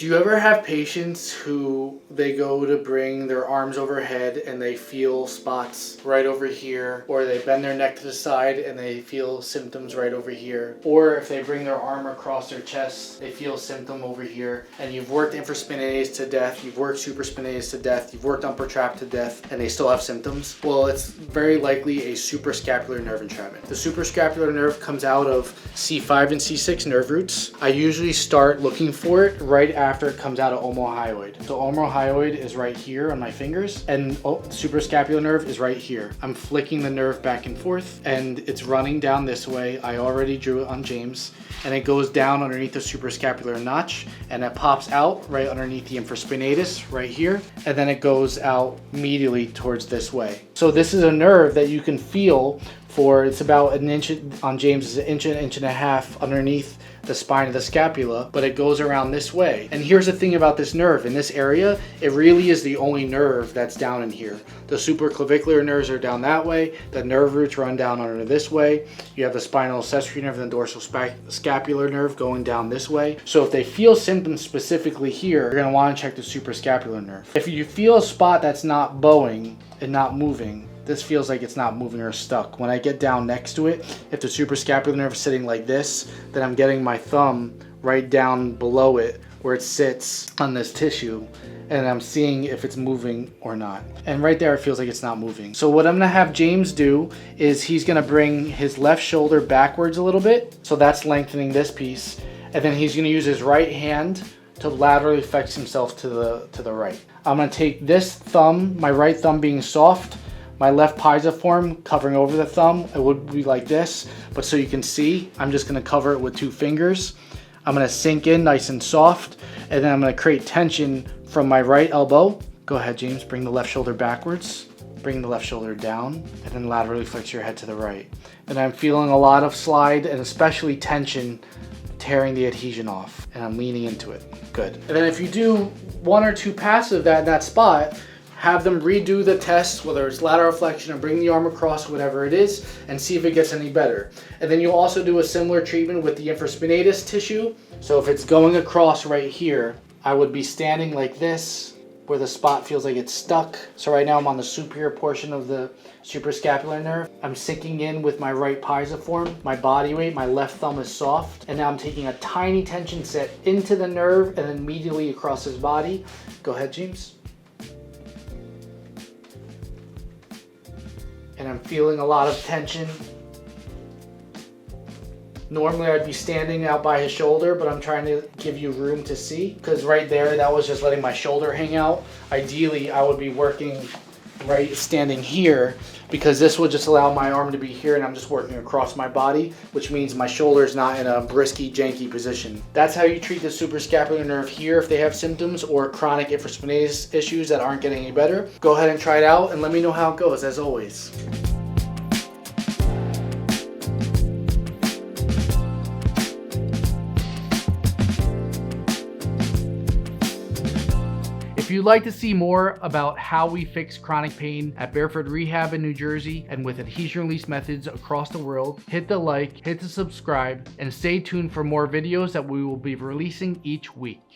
Do you ever have patients who they go to bring their arms overhead and they feel spots right over here, or they bend their neck to the side and they feel symptoms right over here, or if they bring their arm across their chest, they feel symptom over here, and you've worked infraspinatus to death, you've worked supraspinatus to death, you've worked upper trap to death, and they still have symptoms? Well, it's very likely a suprascapular nerve entrapment. The suprascapular nerve comes out of C5 and C6 nerve roots. I usually start looking for it right after it comes out of omohyoid. So omohyoid is right here on my fingers, and suprascapular nerve is right here. I'm flicking the nerve back and forth, and it's running down this way. I already drew it on James, and it goes down underneath the suprascapular notch, and it pops out right underneath the infraspinatus right here, and then it goes out medially towards this way. So this is a nerve that you can feel for, it's about an inch on James, an inch and a half underneath the spine of the scapula, but it goes around this way. And here's the thing about this nerve. In this area, it really is the only nerve that's down in here. The supraclavicular nerves are down that way. The nerve roots run down under this way. You have the spinal accessory nerve and the dorsal scapular nerve going down this way. So if they feel symptoms specifically here, you're gonna wanna check the suprascapular nerve. If you feel a spot that's not bowing and not moving, this feels like it's not moving or stuck. When I get down next to it, if the suprascapular nerve is sitting like this, then I'm getting my thumb right down below it where it sits on this tissue, and I'm seeing if it's moving or not. And right there, it feels like it's not moving. So what I'm gonna have James do is he's gonna bring his left shoulder backwards a little bit. So that's lengthening this piece. And then he's gonna use his right hand to laterally flex himself to the right. I'm gonna take this thumb, my right thumb being soft, my left pisiform covering over the thumb. It would be like this, but so you can see, I'm just gonna cover it with 2 fingers. I'm gonna sink in nice and soft, and then I'm gonna create tension from my right elbow. Go ahead, James, bring the left shoulder backwards, bring the left shoulder down, and then laterally flex your head to the right. And I'm feeling a lot of slide and especially tension tearing the adhesion off, and I'm leaning into it. Good. And then if you do 1 or 2 passive in that spot, have them redo the test, whether it's lateral flexion or bring the arm across, whatever it is, and see if it gets any better. And then you'll also do a similar treatment with the infraspinatus tissue. So if it's going across right here, I would be standing like this, where the spot feels like it's stuck. So right now I'm on the superior portion of the suprascapular nerve. I'm sinking in with my right pisiform, my body weight, my left thumb is soft, and now I'm taking a tiny tension set into the nerve and then medially across his body. Go ahead, James. And I'm feeling a lot of tension. Normally I'd be standing out by his shoulder, but I'm trying to give you room to see, because right there, that was just letting my shoulder hang out. Ideally, I would be working right standing here, because this would just allow my arm to be here and I'm just working across my body, which means my shoulder is not in a brisky, janky position. That's how you treat the suprascapular nerve here if they have symptoms or chronic infraspinatus issues that aren't getting any better. Go ahead and try it out and let me know how it goes, as always. If you'd like to see more about how we fix chronic pain at Barefoot Rehab in New Jersey and with Adhesion Rrelease Methods across the world, hit the like, hit the subscribe, and stay tuned for more videos that we will be releasing each week.